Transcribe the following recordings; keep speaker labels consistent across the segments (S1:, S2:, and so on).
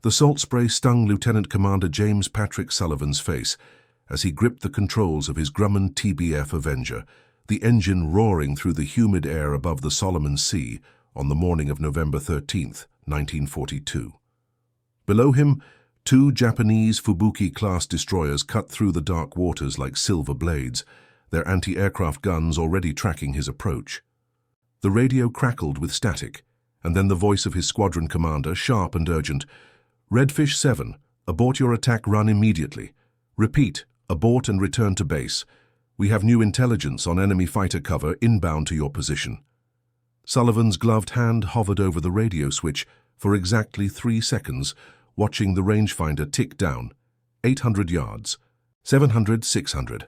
S1: The salt spray stung Lieutenant Commander James Patrick Sullivan's face as he gripped the controls of his Grumman TBF Avenger, the engine roaring through the humid air above the Solomon Sea on the morning of November 13th, 1942. Below him, two Japanese Fubuki-class destroyers cut through the dark waters like silver blades, their anti-aircraft guns already tracking his approach. The radio crackled with static, and then the voice of his squadron commander, sharp and urgent. "Redfish 7, abort your attack run immediately. Repeat, abort and return to base. We have new intelligence on enemy fighter cover inbound to your position." Sullivan's gloved hand hovered over the radio switch for exactly 3 seconds, watching the rangefinder tick down. 800 yards. 700, 600.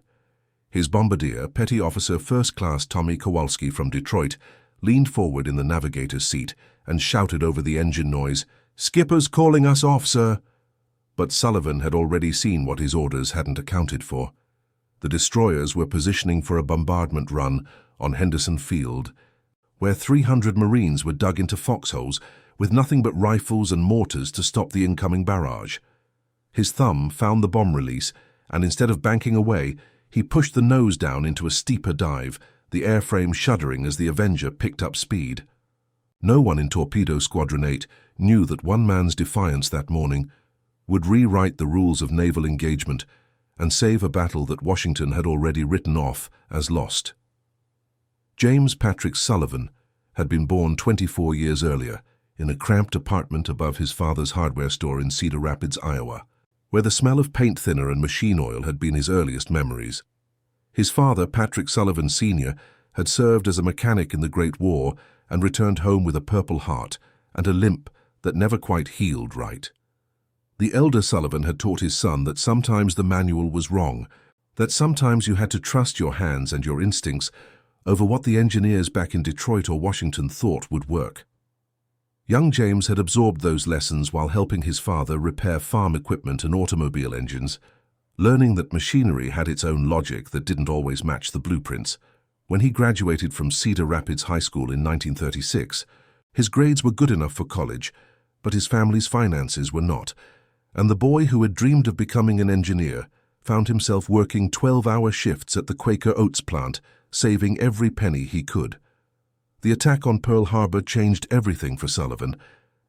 S1: His bombardier, Petty Officer First Class Tommy Kowalski from Detroit, leaned forward in the navigator's seat and shouted over the engine noise, "Skipper's calling us off, sir." But Sullivan had already seen what his orders hadn't accounted for. The destroyers were positioning for a bombardment run on Henderson Field, where 300 Marines were dug into foxholes with nothing but rifles and mortars to stop the incoming barrage. His thumb found the bomb release, and instead of banking away, he pushed the nose down into a steeper dive, the airframe shuddering as the Avenger picked up speed. No one in Torpedo Squadron 8 knew that one man's defiance that morning would rewrite the rules of naval engagement and save a battle that Washington had already written off as lost. James Patrick Sullivan had been born 24 years earlier in a cramped apartment above his father's hardware store in Cedar Rapids, Iowa, where the smell of paint thinner and machine oil had been his earliest memories. His father, Patrick Sullivan Sr., had served as a mechanic in the Great War and returned home with a Purple Heart and a limp that never quite healed right. The elder Sullivan had taught his son that sometimes the manual was wrong, that sometimes you had to trust your hands and your instincts over what the engineers back in Detroit or Washington thought would work. Young James had absorbed those lessons while helping his father repair farm equipment and automobile engines, learning that machinery had its own logic that didn't always match the blueprints. When he graduated from Cedar Rapids High School in 1936, his grades were good enough for college, but his family's finances were not, and the boy who had dreamed of becoming an engineer found himself working 12-hour shifts at the Quaker Oats plant, saving every penny he could. The attack on Pearl Harbor changed everything for Sullivan,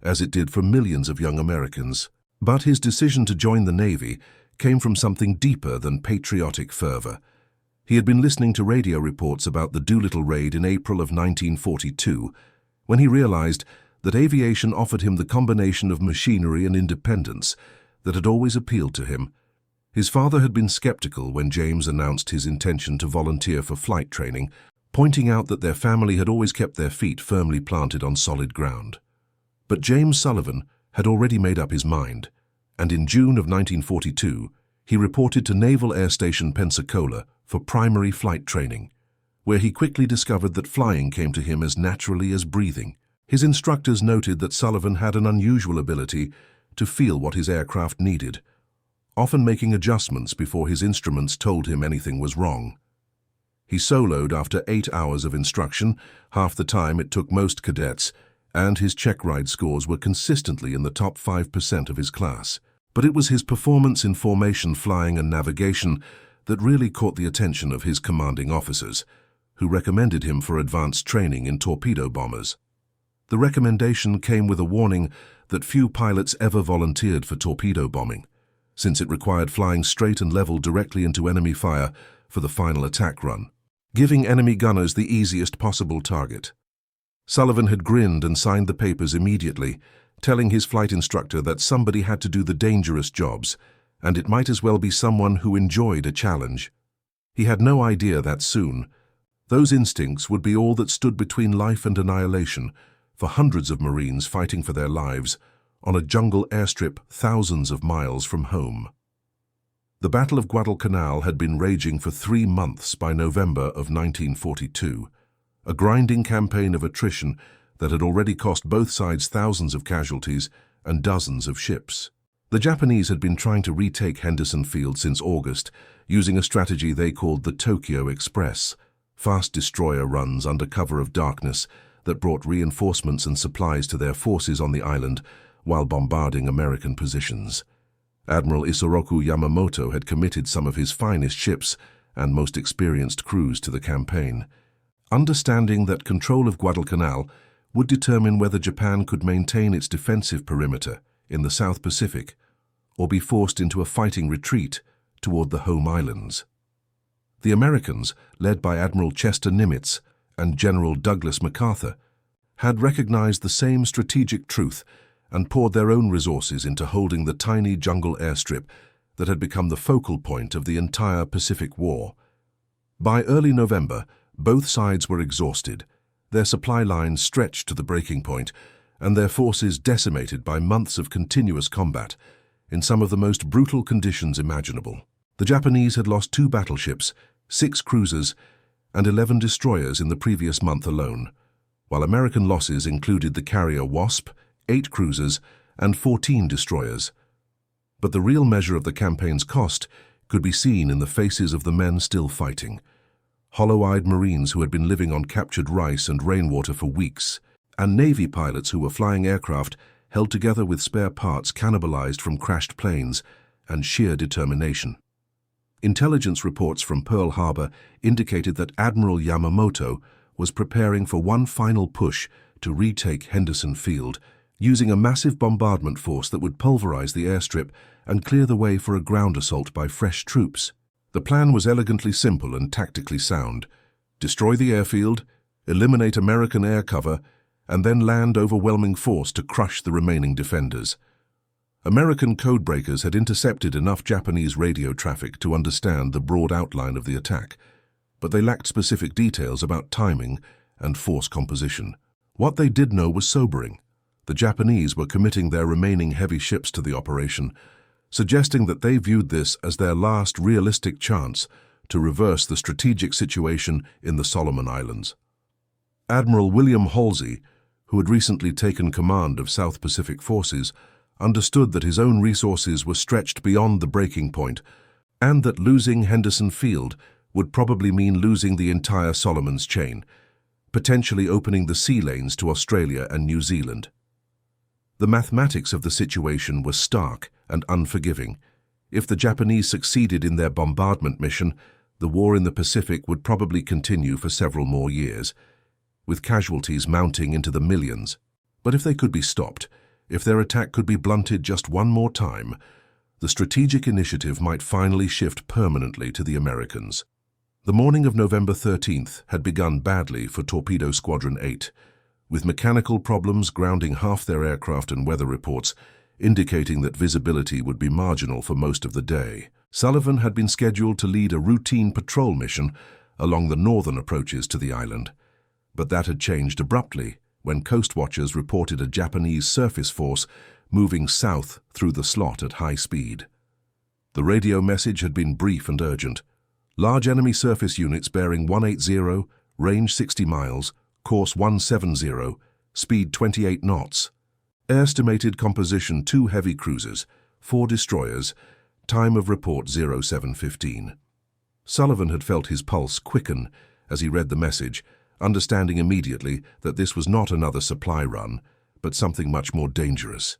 S1: as it did for millions of young Americans. But his decision to join the Navy came from something deeper than patriotic fervor. He had been listening to radio reports about the Doolittle raid in April of 1942, when he realized that aviation offered him the combination of machinery and independence that had always appealed to him. His father had been skeptical when James announced his intention to volunteer for flight training, pointing out that their family had always kept their feet firmly planted on solid ground. But James Sullivan had already made up his mind, and in June of 1942, he reported to Naval Air Station Pensacola for primary flight training, where he quickly discovered that flying came to him as naturally as breathing. His instructors noted that Sullivan had an unusual ability to feel what his aircraft needed, often making adjustments before his instruments told him anything was wrong. He soloed after 8 hours of instruction, half the time it took most cadets, and his check ride scores were consistently in the top 5% of his class. But it was his performance in formation flying and navigation that really caught the attention of his commanding officers, who recommended him for advanced training in torpedo bombers. The recommendation came with a warning that few pilots ever volunteered for torpedo bombing, since it required flying straight and level directly into enemy fire for the final attack run, giving enemy gunners the easiest possible target. Sullivan had grinned and signed the papers immediately, telling his flight instructor that somebody had to do the dangerous jobs, and it might as well be someone who enjoyed a challenge. He had no idea that soon those instincts would be all that stood between life and annihilation for hundreds of Marines fighting for their lives on a jungle airstrip thousands of miles from home. The Battle of Guadalcanal had been raging for 3 months by November of 1942, a grinding campaign of attrition that had already cost both sides thousands of casualties and dozens of ships. The Japanese had been trying to retake Henderson Field since August, using a strategy they called the Tokyo Express, fast destroyer runs under cover of darkness that brought reinforcements and supplies to their forces on the island while bombarding American positions. Admiral Isoroku Yamamoto had committed some of his finest ships and most experienced crews to the campaign, understanding that control of Guadalcanal would determine whether Japan could maintain its defensive perimeter in the South Pacific or be forced into a fighting retreat toward the home islands. The Americans, led by Admiral Chester Nimitz and General Douglas MacArthur, had recognized the same strategic truth and poured their own resources into holding the tiny jungle airstrip that had become the focal point of the entire Pacific War. By early November, both sides were exhausted, their supply lines stretched to the breaking point, and their forces decimated by months of continuous combat in some of the most brutal conditions imaginable. The Japanese had lost 2 battleships, 6 cruisers, and 11 destroyers in the previous month alone, while American losses included the carrier Wasp, 8 cruisers, and 14 destroyers. But the real measure of the campaign's cost could be seen in the faces of the men still fighting. Hollow-eyed Marines who had been living on captured rice and rainwater for weeks, and Navy pilots who were flying aircraft held together with spare parts cannibalized from crashed planes and sheer determination. Intelligence reports from Pearl Harbor indicated that Admiral Yamamoto was preparing for one final push to retake Henderson Field, using a massive bombardment force that would pulverize the airstrip and clear the way for a ground assault by fresh troops. The plan was elegantly simple and tactically sound. Destroy the airfield, eliminate American air cover, and then land overwhelming force to crush the remaining defenders. American codebreakers had intercepted enough Japanese radio traffic to understand the broad outline of the attack, but they lacked specific details about timing and force composition. What they did know was sobering. The Japanese were committing their remaining heavy ships to the operation, suggesting that they viewed this as their last realistic chance to reverse the strategic situation in the Solomon Islands. Admiral William Halsey, who had recently taken command of South Pacific forces, understood that his own resources were stretched beyond the breaking point, and that losing Henderson Field would probably mean losing the entire Solomons chain, potentially opening the sea lanes to Australia and New Zealand. The mathematics of the situation were stark and unforgiving. If the Japanese succeeded in their bombardment mission, the war in the Pacific would probably continue for several more years, with casualties mounting into the millions. But if they could be stopped, if their attack could be blunted just one more time, the strategic initiative might finally shift permanently to the Americans. The morning of November 13th had begun badly for Torpedo Squadron 8, with mechanical problems grounding half their aircraft and weather reports indicating that visibility would be marginal for most of the day. Sullivan had been scheduled to lead a routine patrol mission along the northern approaches to the island, but that had changed abruptly when coast watchers reported a Japanese surface force moving south through the slot at high speed. The radio message had been brief and urgent. Large enemy surface units bearing 180, range 60 miles, course 170, speed 28 knots. Estimated composition 2 heavy cruisers, 4 destroyers, time of report 0715. Sullivan had felt his pulse quicken as he read the message, understanding immediately that this was not another supply run, but something much more dangerous.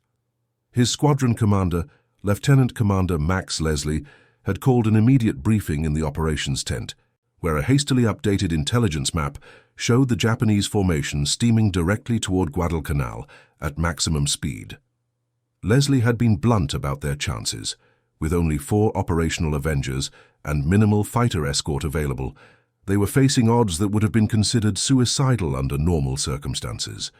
S1: His squadron commander, Lieutenant Commander Max Leslie, had called an immediate briefing in the operations tent, where a hastily updated intelligence map showed the Japanese formation steaming directly toward Guadalcanal at maximum speed. Leslie had been blunt about their chances. With only 4 operational Avengers and minimal fighter escort available, they were facing odds that would have been considered suicidal under normal circumstances.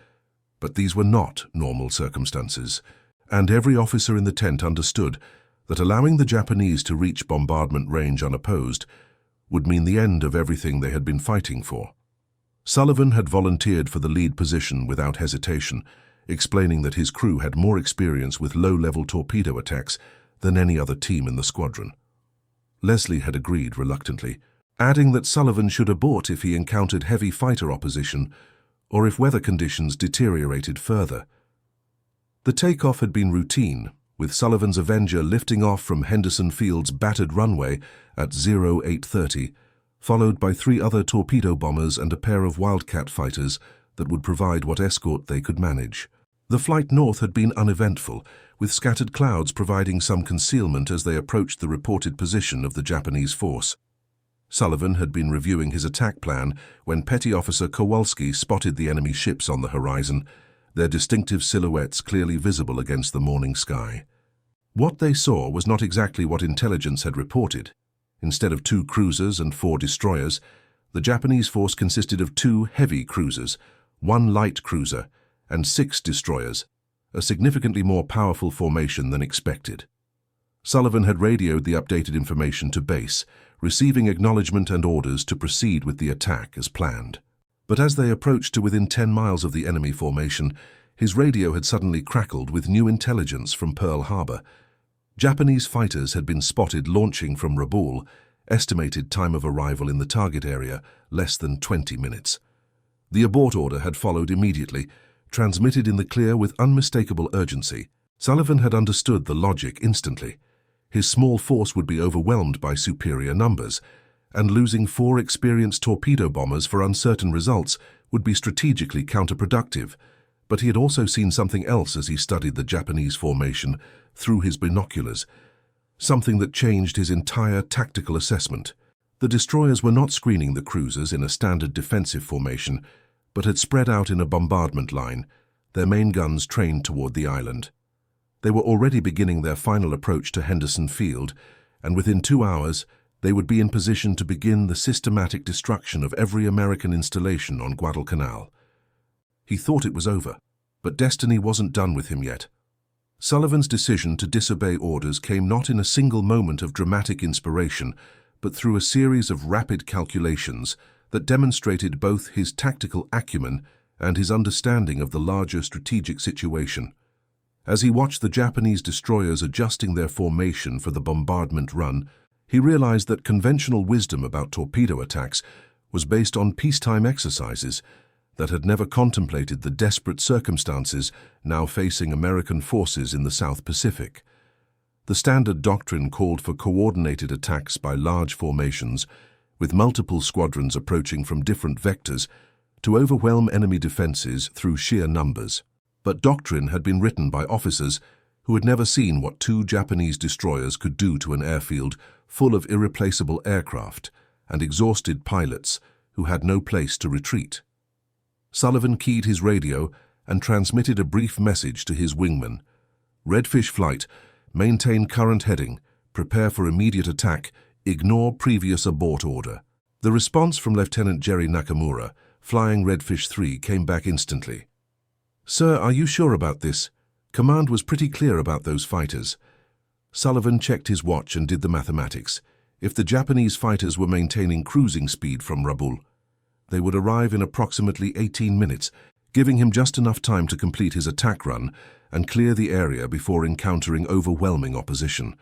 S1: But these were not normal circumstances, and every officer in the tent understood that allowing the Japanese to reach bombardment range unopposed would mean the end of everything they had been fighting for. Sullivan had volunteered for the lead position without hesitation, explaining that his crew had more experience with low-level torpedo attacks than any other team in the squadron. Leslie had agreed reluctantly, adding that Sullivan should abort if he encountered heavy fighter opposition or if weather conditions deteriorated further. The takeoff had been routine, with Sullivan's Avenger lifting off from Henderson Field's battered runway at 0830, followed by 3 other torpedo bombers and a pair of Wildcat fighters that would provide what escort they could manage. The flight north had been uneventful, with scattered clouds providing some concealment as they approached the reported position of the Japanese force. Sullivan had been reviewing his attack plan when Petty Officer Kowalski spotted the enemy ships on the horizon, their distinctive silhouettes clearly visible against the morning sky. What they saw was not exactly what intelligence had reported. Instead of 2 cruisers and 4 destroyers, the Japanese force consisted of 2 heavy cruisers, 1 light cruiser, and 6 destroyers, a significantly more powerful formation than expected. Sullivan had radioed the updated information to base, receiving acknowledgement and orders to proceed with the attack as planned. But as they approached to within 10 miles of the enemy formation, his radio had suddenly crackled with new intelligence from Pearl Harbor. Japanese fighters had been spotted launching from Rabaul, estimated time of arrival in the target area less than 20 minutes. The abort order had followed immediately, transmitted in the clear with unmistakable urgency. Sullivan had understood the logic instantly. His small force would be overwhelmed by superior numbers, and losing 4 experienced torpedo bombers for uncertain results would be strategically counterproductive. But he had also seen something else as he studied the Japanese formation through his binoculars, something that changed his entire tactical assessment. The destroyers were not screening the cruisers in a standard defensive formation, but had spread out in a bombardment line, their main guns trained toward the island. They were already beginning their final approach to Henderson Field, and within 2 hours, they would be in position to begin the systematic destruction of every American installation on Guadalcanal. He thought it was over, but destiny wasn't done with him yet. Sullivan's decision to disobey orders came not in a single moment of dramatic inspiration, but through a series of rapid calculations that demonstrated both his tactical acumen and his understanding of the larger strategic situation. As he watched the Japanese destroyers adjusting their formation for the bombardment run, he realized that conventional wisdom about torpedo attacks was based on peacetime exercises that had never contemplated the desperate circumstances now facing American forces in the South Pacific. The standard doctrine called for coordinated attacks by large formations, with multiple squadrons approaching from different vectors, to overwhelm enemy defenses through sheer numbers. But doctrine had been written by officers who had never seen what 2 Japanese destroyers could do to an airfield full of irreplaceable aircraft and exhausted pilots who had no place to retreat. Sullivan keyed his radio and transmitted a brief message to his wingman. Redfish flight, maintain current heading, prepare for immediate attack, ignore previous abort order. The response from Lieutenant Jerry Nakamura, flying Redfish 3, came back instantly. Sir, are you sure about this? Command was pretty clear about those fighters. Sullivan checked his watch and did the mathematics. If the Japanese fighters were maintaining cruising speed from Rabaul, they would arrive in approximately 18 minutes, giving him just enough time to complete his attack run and clear the area before encountering overwhelming opposition.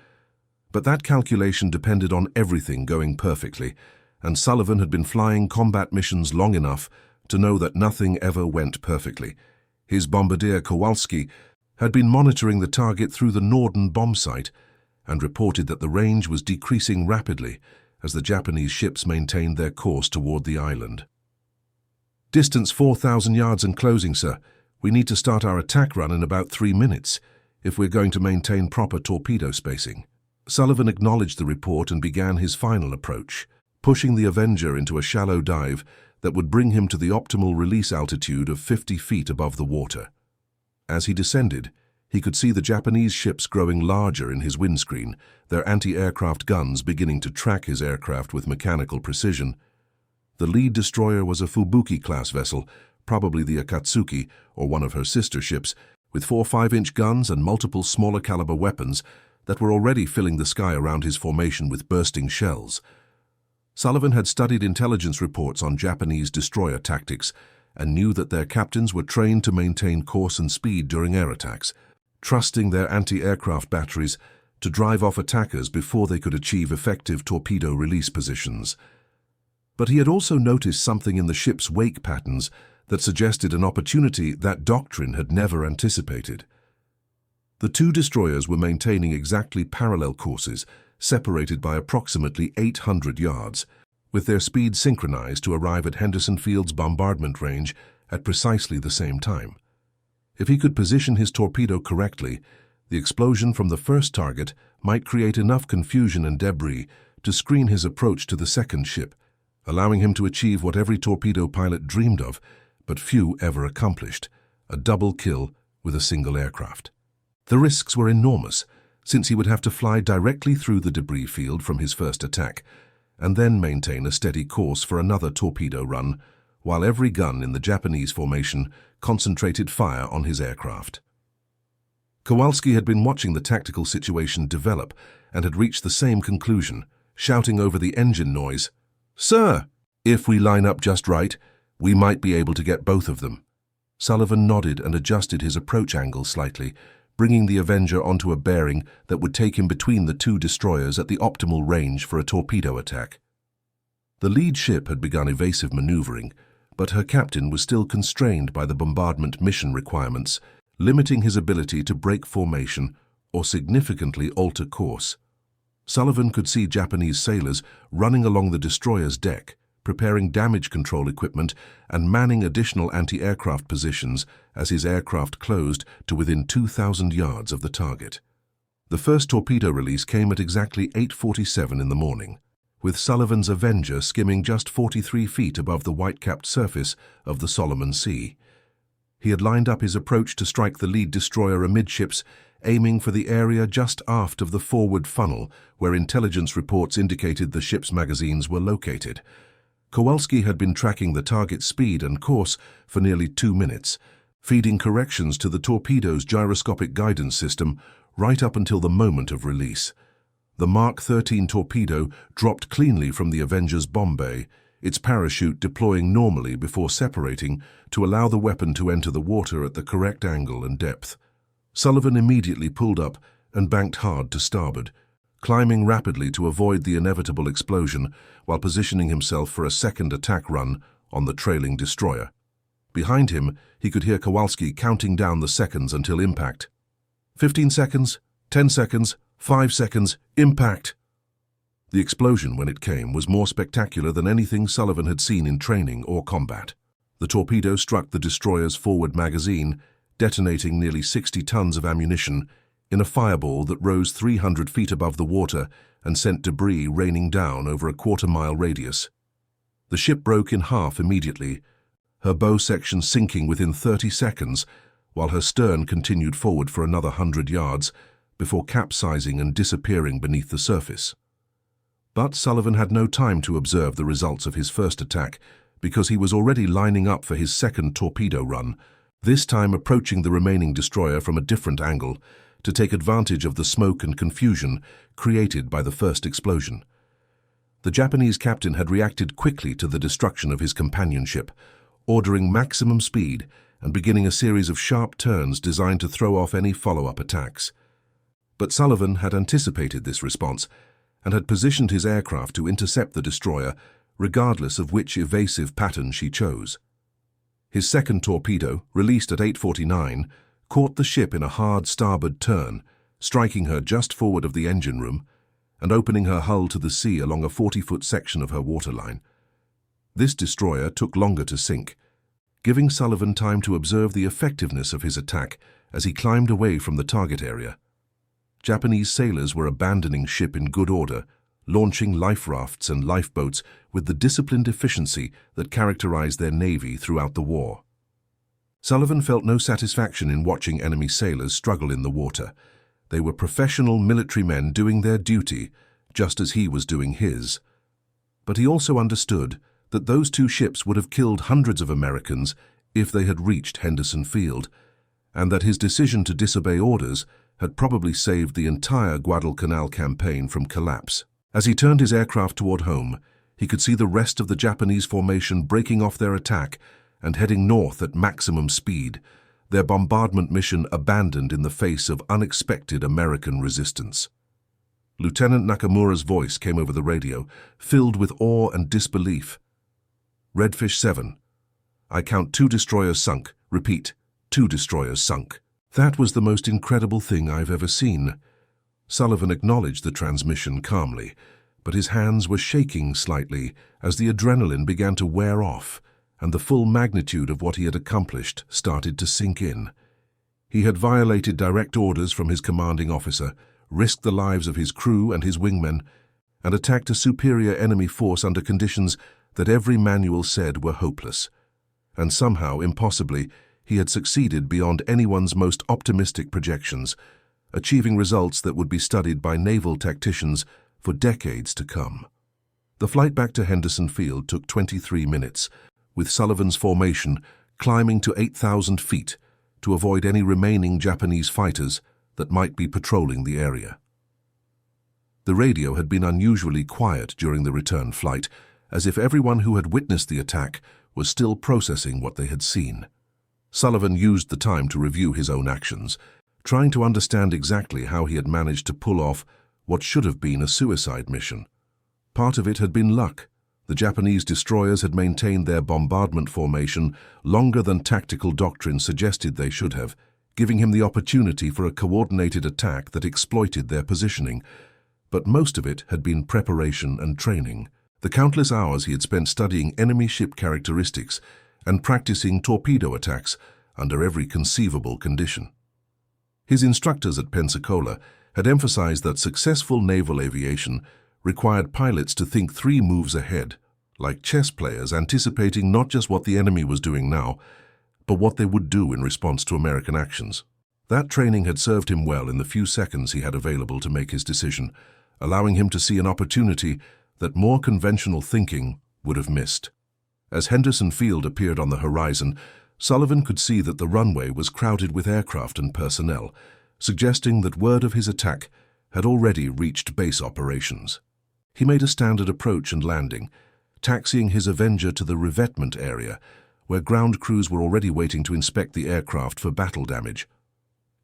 S1: But that calculation depended on everything going perfectly, and Sullivan had been flying combat missions long enough to know that nothing ever went perfectly. His bombardier Kowalski had been monitoring the target through the Norden bomb sight and reported that the range was decreasing rapidly as the Japanese ships maintained their course toward the island. Distance 4,000 yards and closing, sir. We need to start our attack run in about 3 minutes if we're going to maintain proper torpedo spacing. Sullivan acknowledged the report and began his final approach, pushing the Avenger into a shallow dive that would bring him to the optimal release altitude of 50 feet above the water. As he descended, he could see the Japanese ships growing larger in his windscreen, their anti-aircraft guns beginning to track his aircraft with mechanical precision. The lead destroyer was a Fubuki-class vessel, probably the Akatsuki or one of her sister ships, with 4 5-inch guns and multiple smaller caliber weapons that were already filling the sky around his formation with bursting shells. Sullivan had studied intelligence reports on Japanese destroyer tactics and knew that their captains were trained to maintain course and speed during air attacks, trusting their anti-aircraft batteries to drive off attackers before they could achieve effective torpedo release positions. But he had also noticed something in the ship's wake patterns that suggested an opportunity that doctrine had never anticipated. The 2 destroyers were maintaining exactly parallel courses, separated by approximately 800 yards, with their speed synchronized to arrive at Henderson Field's bombardment range at precisely the same time. If he could position his torpedo correctly, the explosion from the first target might create enough confusion and debris to screen his approach to the second ship, allowing him to achieve what every torpedo pilot dreamed of, but few ever accomplished: a double kill with a single aircraft. The risks were enormous, since he would have to fly directly through the debris field from his first attack, and then maintain a steady course for another torpedo run, while every gun in the Japanese formation concentrated fire on his aircraft. Kowalski had been watching the tactical situation develop and had reached the same conclusion, shouting over the engine noise, "Sir, if we line up just right, we might be able to get both of them." Sullivan nodded and adjusted his approach angle slightly, bringing the Avenger onto a bearing that would take him between the two destroyers at the optimal range for a torpedo attack. The lead ship had begun evasive maneuvering, but her captain was still constrained by the bombardment mission requirements, limiting his ability to break formation or significantly alter course. Sullivan could see Japanese sailors running along the destroyer's deck, preparing damage control equipment and manning additional anti-aircraft positions as his aircraft closed to within 2,000 yards of the target. The first torpedo release came at exactly 8:47 in the morning, with Sullivan's Avenger skimming just 43 feet above the white-capped surface of the Solomon Sea. He had lined up his approach to strike the lead destroyer amidships, aiming for the area just aft of the forward funnel where intelligence reports indicated the ship's magazines were located. Kowalski had been tracking the target's speed and course for nearly 2 minutes, feeding corrections to the torpedo's gyroscopic guidance system right up until the moment of release. The Mark 13 torpedo dropped cleanly from the Avenger's bomb bay, its parachute deploying normally before separating to allow the weapon to enter the water at the correct angle and depth. Sullivan immediately pulled up and banked hard to starboard, climbing rapidly to avoid the inevitable explosion while positioning himself for a second attack run on the trailing destroyer. Behind him, he could hear Kowalski counting down the seconds until impact. 15 seconds, 10 seconds, 5 seconds, impact! The explosion, when it came, was more spectacular than anything Sullivan had seen in training or combat. The torpedo struck the destroyer's forward magazine, detonating nearly 60 tons of ammunition in a fireball that rose 300 feet above the water and sent debris raining down over a quarter-mile radius. The ship broke in half immediately, her bow section sinking within 30 seconds, while her stern continued forward for another 100 yards before capsizing and disappearing beneath the surface. But Sullivan had no time to observe the results of his first attack because he was already lining up for his second torpedo run, this time approaching the remaining destroyer from a different angle to take advantage of the smoke and confusion created by the first explosion. The Japanese captain had reacted quickly to the destruction of his companion ship, ordering maximum speed and beginning a series of sharp turns designed to throw off any follow-up attacks. But Sullivan had anticipated this response and had positioned his aircraft to intercept the destroyer regardless of which evasive pattern she chose. His second torpedo, released at 8:49, caught the ship in a hard starboard turn, striking her just forward of the engine room and opening her hull to the sea along a 40-foot section of her waterline. This destroyer took longer to sink, giving Sullivan time to observe the effectiveness of his attack as he climbed away from the target area. Japanese sailors were abandoning ship in good order, launching life rafts and lifeboats with the disciplined efficiency that characterized their navy throughout the war. Sullivan felt no satisfaction in watching enemy sailors struggle in the water. They were professional military men doing their duty, just as he was doing his. But he also understood that those two ships would have killed hundreds of Americans if they had reached Henderson Field, and that his decision to disobey orders had probably saved the entire Guadalcanal campaign from collapse. As he turned his aircraft toward home, he could see the rest of the Japanese formation breaking off their attack and heading north at maximum speed, their bombardment mission abandoned in the face of unexpected American resistance. Lieutenant Nakamura's voice came over the radio, filled with awe and disbelief. "Redfish 7. I count 2 destroyers sunk. Repeat, 2 destroyers sunk." That was the most incredible thing I've ever seen. Sullivan acknowledged the transmission calmly, but his hands were shaking slightly as the adrenaline began to wear off and the full magnitude of what he had accomplished started to sink in. He had violated direct orders from his commanding officer, risked the lives of his crew and his wingmen, and attacked a superior enemy force under conditions that every manual said were hopeless. And somehow, impossibly, he had succeeded beyond anyone's most optimistic projections, achieving results that would be studied by naval tacticians for decades to come. The flight back to Henderson Field took 23 minutes, with Sullivan's formation climbing to 8,000 feet to avoid any remaining Japanese fighters that might be patrolling the area. The radio had been unusually quiet during the return flight, as if everyone who had witnessed the attack was still processing what they had seen. Sullivan used the time to review his own actions, trying to understand exactly how he had managed to pull off what should have been a suicide mission. Part of it had been luck. The Japanese destroyers had maintained their bombardment formation longer than tactical doctrine suggested they should have, giving him the opportunity for a coordinated attack that exploited their positioning. But most of it had been preparation and training. The countless hours he had spent studying enemy ship characteristics and practicing torpedo attacks under every conceivable condition. His instructors at Pensacola had emphasized that successful naval aviation required pilots to think 3 moves ahead, like chess players anticipating not just what the enemy was doing now, but what they would do in response to American actions. That training had served him well in the few seconds he had available to make his decision, allowing him to see an opportunity that more conventional thinking would have missed. As Henderson Field appeared on the horizon, Sullivan could see that the runway was crowded with aircraft and personnel, suggesting that word of his attack had already reached base operations. He made a standard approach and landing, taxiing his Avenger to the revetment area, where ground crews were already waiting to inspect the aircraft for battle damage.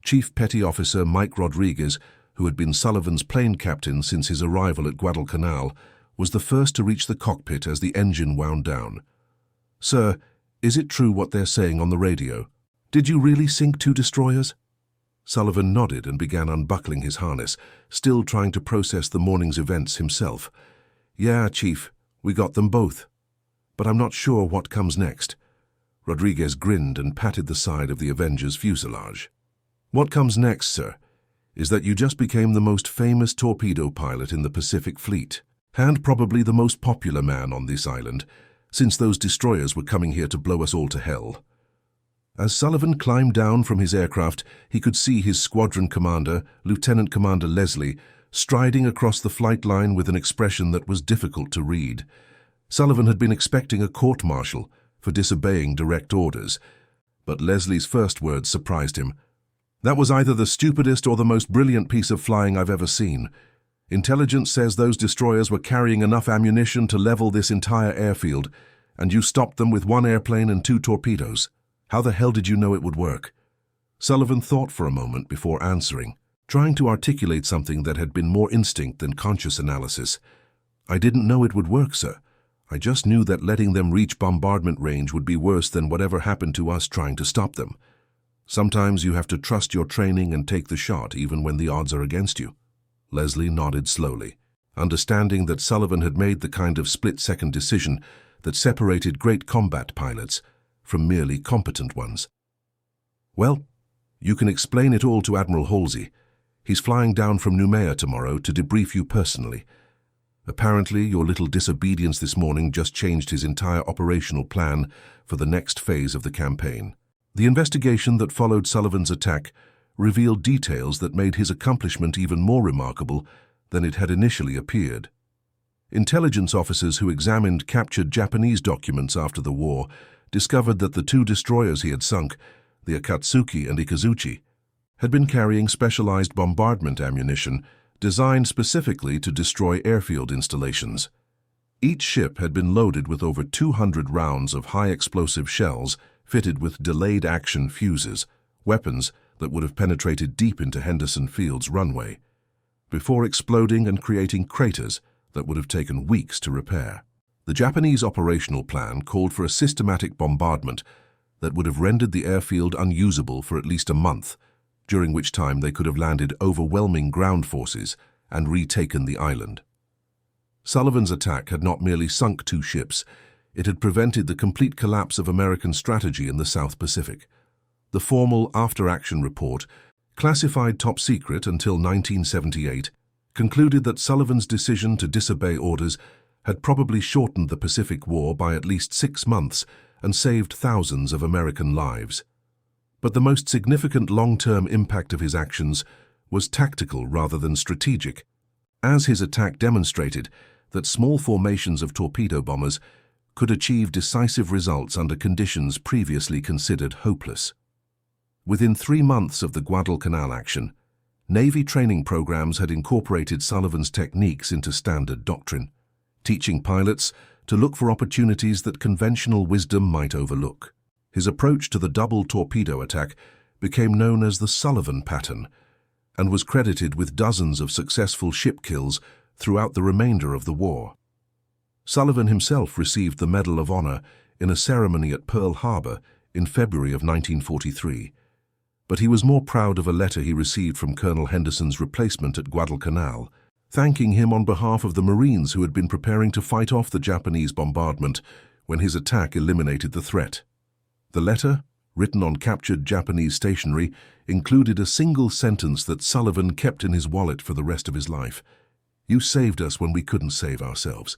S1: Chief Petty Officer Mike Rodriguez, who had been Sullivan's plane captain since his arrival at Guadalcanal, was the first to reach the cockpit as the engine wound down. "Sir, is it true what they're saying on the radio? Did you really sink 2 destroyers?" Sullivan nodded and began unbuckling his harness, still trying to process the morning's events himself. "Yeah, Chief, we got them both. But I'm not sure what comes next." Rodriguez grinned and patted the side of the Avenger's fuselage. "What comes next, sir, is that you just became the most famous torpedo pilot in the Pacific Fleet, and probably the most popular man on this island, since those destroyers were coming here to blow us all to hell." As Sullivan climbed down from his aircraft, he could see his squadron commander, Lieutenant Commander Leslie, striding across the flight line with an expression that was difficult to read. Sullivan had been expecting a court-martial for disobeying direct orders, but Leslie's first words surprised him. "That was either the stupidest or the most brilliant piece of flying I've ever seen. Intelligence says those destroyers were carrying enough ammunition to level this entire airfield, and you stopped them with 1 airplane and 2 torpedoes. How the hell did you know it would work?" Sullivan thought for a moment before answering, trying to articulate something that had been more instinct than conscious analysis. "I didn't know it would work, sir. I just knew that letting them reach bombardment range would be worse than whatever happened to us trying to stop them. Sometimes you have to trust your training and take the shot even when the odds are against you." Leslie nodded slowly, understanding that Sullivan had made the kind of split-second decision that separated great combat pilots from merely competent ones. "Well, you can explain it all to Admiral Halsey. He's flying down from Noumea tomorrow to debrief you personally. Apparently, your little disobedience this morning just changed his entire operational plan for the next phase of the campaign." The investigation that followed Sullivan's attack revealed details that made his accomplishment even more remarkable than it had initially appeared. Intelligence officers who examined captured Japanese documents after the war discovered that the 2 destroyers he had sunk, the Akatsuki and Ikazuchi, had been carrying specialized bombardment ammunition designed specifically to destroy airfield installations. Each ship had been loaded with over 200 rounds of high-explosive shells fitted with delayed action fuses, weapons that would have penetrated deep into Henderson Field's runway, before exploding and creating craters that would have taken weeks to repair. The Japanese operational plan called for a systematic bombardment that would have rendered the airfield unusable for at least a month, during which time they could have landed overwhelming ground forces and retaken the island. Sullivan's attack had not merely sunk 2 ships, it had prevented the complete collapse of American strategy in the South Pacific. The formal after-action report, classified top secret until 1978, concluded that Sullivan's decision to disobey orders had probably shortened the Pacific War by at least 6 months and saved thousands of American lives. But the most significant long-term impact of his actions was tactical rather than strategic, as his attack demonstrated that small formations of torpedo bombers could achieve decisive results under conditions previously considered hopeless. Within 3 months of the Guadalcanal action, Navy training programs had incorporated Sullivan's techniques into standard doctrine, teaching pilots to look for opportunities that conventional wisdom might overlook. His approach to the double torpedo attack became known as the Sullivan pattern and was credited with dozens of successful ship kills throughout the remainder of the war. Sullivan himself received the Medal of Honor in a ceremony at Pearl Harbor in February of 1943, but he was more proud of a letter he received from Colonel Henderson's replacement at Guadalcanal, thanking him on behalf of the Marines who had been preparing to fight off the Japanese bombardment when his attack eliminated the threat. The letter, written on captured Japanese stationery, included a single sentence that Sullivan kept in his wallet for the rest of his life. "You saved us when we couldn't save ourselves."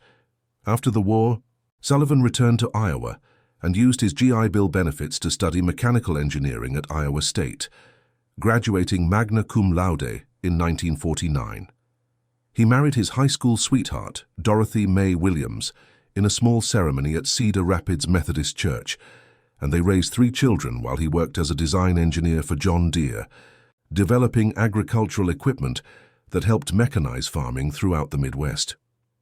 S1: After the war, Sullivan returned to Iowa and used his GI Bill benefits to study mechanical engineering at Iowa State, graduating magna cum laude in 1949. He married his high school sweetheart, Dorothy Mae Williams, in a small ceremony at Cedar Rapids Methodist Church, and they raised 3 children while he worked as a design engineer for John Deere, developing agricultural equipment that helped mechanize farming throughout the Midwest.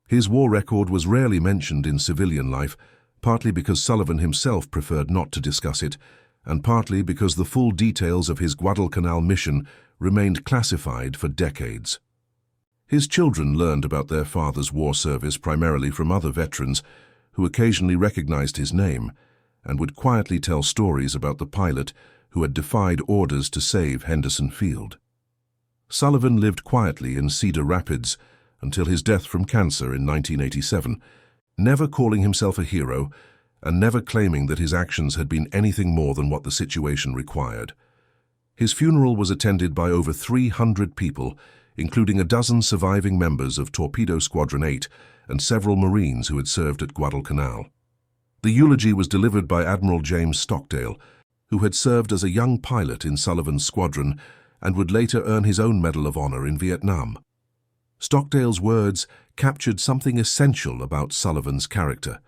S1: His war record was rarely mentioned in civilian life, partly because Sullivan himself preferred not to discuss it, and partly because the full details of his Guadalcanal mission remained classified for decades. His children learned about their father's war service primarily from other veterans who occasionally recognized his name and would quietly tell stories about the pilot who had defied orders to save Henderson Field. Sullivan lived quietly in Cedar Rapids until his death from cancer in 1987, never calling himself a hero and never claiming that his actions had been anything more than what the situation required. His funeral was attended by over 300 people, including a dozen surviving members of Torpedo Squadron 8 and several Marines who had served at Guadalcanal. The eulogy was delivered by Admiral James Stockdale, who had served as a young pilot in Sullivan's squadron and would later earn his own Medal of Honor in Vietnam. Stockdale's words captured something essential about Sullivan's character.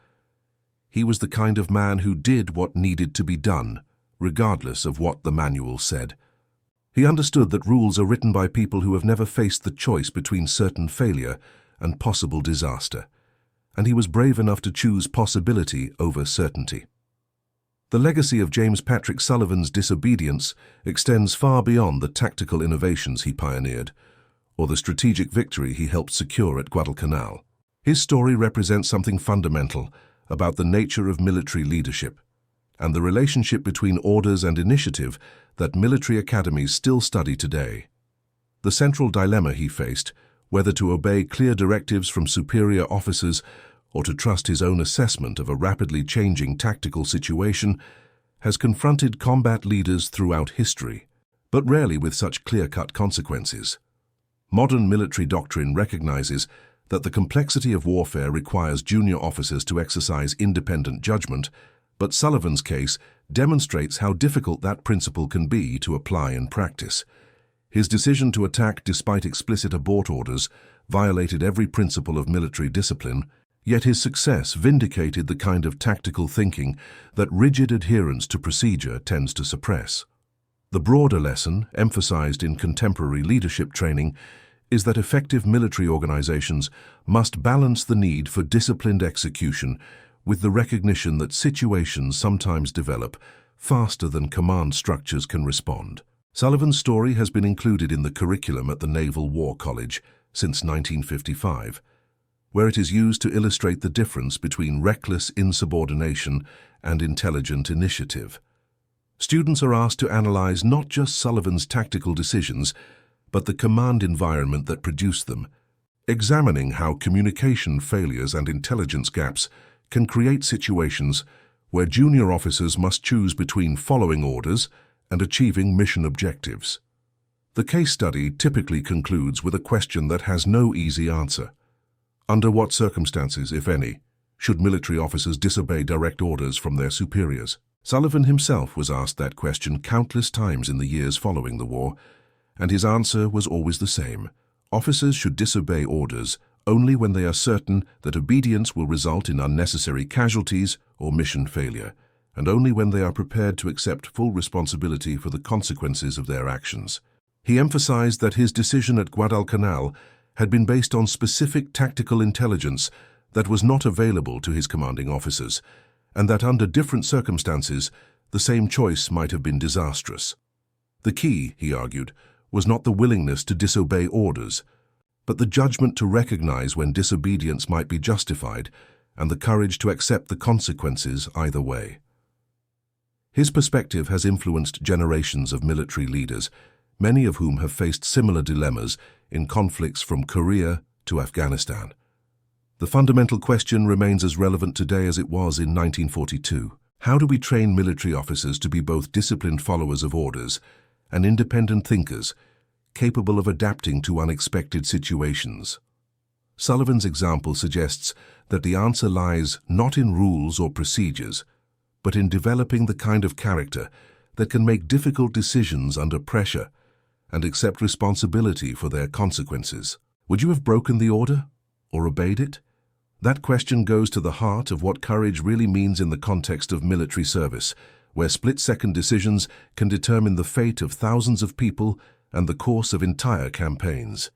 S1: He was the kind of man who did what needed to be done, regardless of what the manual said. He understood that rules are written by people who have never faced the choice between certain failure and possible disaster, and he was brave enough to choose possibility over certainty. The legacy of James Patrick Sullivan's disobedience extends far beyond the tactical innovations he pioneered, or the strategic victory he helped secure at Guadalcanal. His story represents something fundamental about the nature of military leadership and the relationship between orders and initiative that military academies still study today. The central dilemma he faced, whether to obey clear directives from superior officers or to trust his own assessment of a rapidly changing tactical situation, has confronted combat leaders throughout history, but rarely with such clear-cut consequences. Modern military doctrine recognizes that the complexity of warfare requires junior officers to exercise independent judgment, but Sullivan's case demonstrates how difficult that principle can be to apply in practice. His decision to attack despite explicit abort orders violated every principle of military discipline, yet his success vindicated the kind of tactical thinking that rigid adherence to procedure tends to suppress. The broader lesson, emphasized in contemporary leadership training, is that effective military organizations must balance the need for disciplined execution with the recognition that situations sometimes develop faster than command structures can respond. Sullivan's story has been included in the curriculum at the Naval War College since 1955, where it is used to illustrate the difference between reckless insubordination and intelligent initiative. Students are asked to analyze not just Sullivan's tactical decisions, but the command environment that produced them, examining how communication failures and intelligence gaps can create situations where junior officers must choose between following orders and achieving mission objectives. The case study typically concludes with a question that has no easy answer. Under what circumstances, if any, should military officers disobey direct orders from their superiors? Sullivan himself was asked that question countless times in the years following the war, and his answer was always the same. Officers should disobey orders only when they are certain that obedience will result in unnecessary casualties or mission failure, and only when they are prepared to accept full responsibility for the consequences of their actions. He emphasized that his decision at Guadalcanal had been based on specific tactical intelligence that was not available to his commanding officers, and that under different circumstances, the same choice might have been disastrous. The key, he argued, was not the willingness to disobey orders, but the judgment to recognize when disobedience might be justified and the courage to accept the consequences either way. His perspective has influenced generations of military leaders, many of whom have faced similar dilemmas in conflicts from Korea to Afghanistan. The fundamental question remains as relevant today as it was in 1942. How do we train military officers to be both disciplined followers of orders and independent thinkers, capable of adapting to unexpected situations? Sullivan's example suggests that the answer lies not in rules or procedures, but in developing the kind of character that can make difficult decisions under pressure and accept responsibility for their consequences. Would you have broken the order or obeyed it? That question goes to the heart of what courage really means in the context of military service, where split-second decisions can determine the fate of thousands of people and the course of entire campaigns.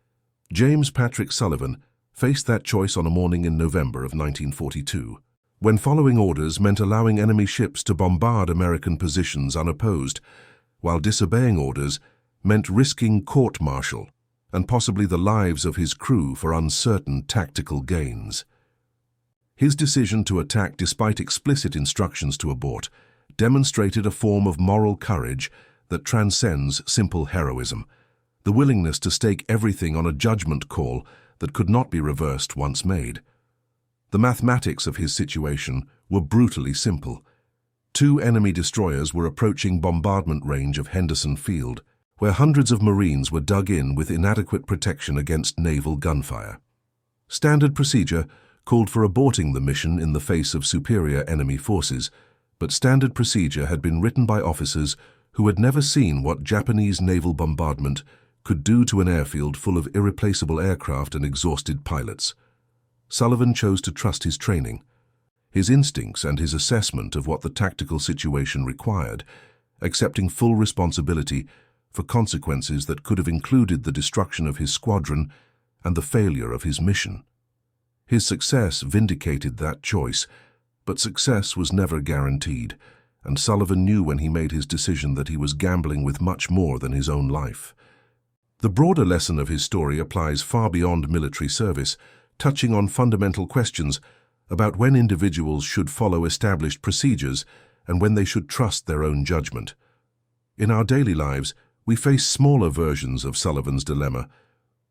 S1: James Patrick Sullivan faced that choice on a morning in November of 1942, when following orders meant allowing enemy ships to bombard American positions unopposed, while disobeying orders meant risking court-martial and possibly the lives of his crew for uncertain tactical gains. His decision to attack despite explicit instructions to abort demonstrated a form of moral courage that transcends simple heroism, the willingness to stake everything on a judgment call that could not be reversed once made. The mathematics of his situation were brutally simple. 2 enemy destroyers were approaching bombardment range of Henderson Field, where hundreds of Marines were dug in with inadequate protection against naval gunfire. Standard procedure called for aborting the mission in the face of superior enemy forces, but standard procedure had been written by officers who had never seen what Japanese naval bombardment could do to an airfield full of irreplaceable aircraft and exhausted pilots. Sullivan chose to trust his training, his instincts and his assessment of what the tactical situation required, accepting full responsibility for consequences that could have included the destruction of his squadron and the failure of his mission. His success vindicated that choice, but success was never guaranteed, and Sullivan knew when he made his decision that he was gambling with much more than his own life. The broader lesson of his story applies far beyond military service, touching on fundamental questions about when individuals should follow established procedures and when they should trust their own judgment. In our daily lives, we face smaller versions of Sullivan's dilemma,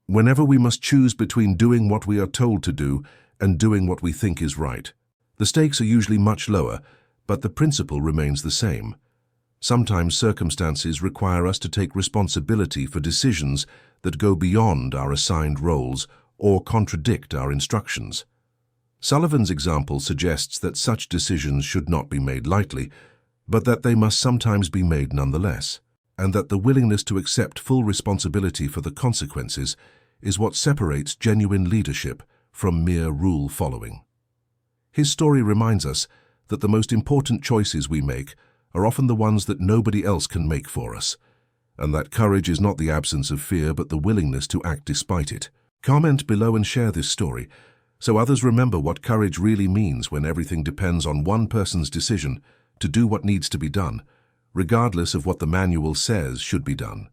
S1: whenever we must choose between doing what we are told to do and doing what we think is right. The stakes are usually much lower, but the principle remains the same. Sometimes circumstances require us to take responsibility for decisions that go beyond our assigned roles or contradict our instructions. Sullivan's example suggests that such decisions should not be made lightly, but that they must sometimes be made nonetheless, and that the willingness to accept full responsibility for the consequences is what separates genuine leadership from mere rule following. His story reminds us that the most important choices we make are often the ones that nobody else can make for us, and that courage is not the absence of fear but the willingness to act despite it. Comment below and share this story, so others remember what courage really means when everything depends on one person's decision to do what needs to be done, regardless of what the manual says should be done.